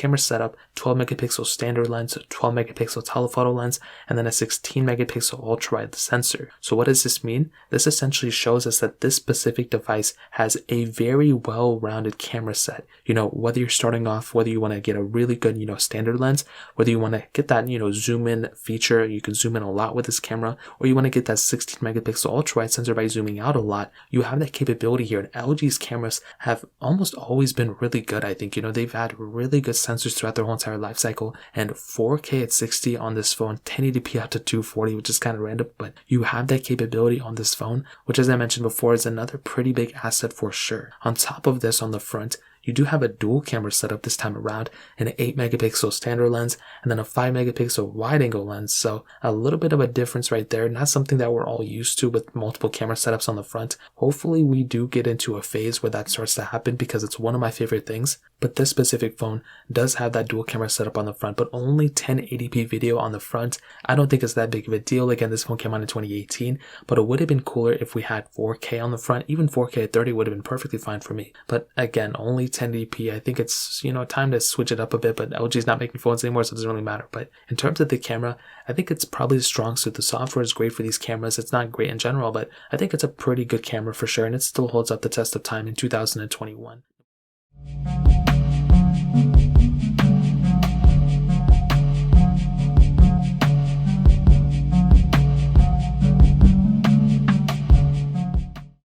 camera setup, 12 megapixel standard lens, 12 megapixel telephoto lens, and then a 16 megapixel ultra-wide sensor. So what does this mean? This essentially shows us that this specific device has a very well-rounded camera set. Whether you're starting off, whether you want to get a really good, standard lens, whether you want to get that, zoom in feature, you can zoom in a lot with this camera, or you want to get that 16 megapixel ultra-wide sensor by zooming out a lot, you have that capability here. And LG's cameras have almost always been really good, I think. They've had really good sensors throughout their whole entire life cycle, and 4K at 60 on this phone, 1080p out to 240, which is kind of random, but you have that capability on this phone, which, as I mentioned before, is another pretty big asset for sure. On top of this, on the front, you do have a dual camera setup this time around, an 8 megapixel standard lens, and then a 5 megapixel wide angle lens. So a little bit of a difference right there. Not something that we're all used to with multiple camera setups on the front. Hopefully we do get into a phase where that starts to happen, because it's one of my favorite things. But this specific phone does have that dual camera setup on the front, but only 1080p video on the front. I don't think it's that big of a deal. Again, this phone came out in 2018, but it would have been cooler if we had 4K on the front. Even 4K at 30 would have been perfectly fine for me. But again, only 1080p. I think it's, time to switch it up a bit, but LG's not making phones anymore, so it doesn't really matter. But in terms of the camera, I think it's probably the strong suit. The software is great for these cameras. It's not great in general, but I think it's a pretty good camera for sure, and it still holds up the test of time in 2021.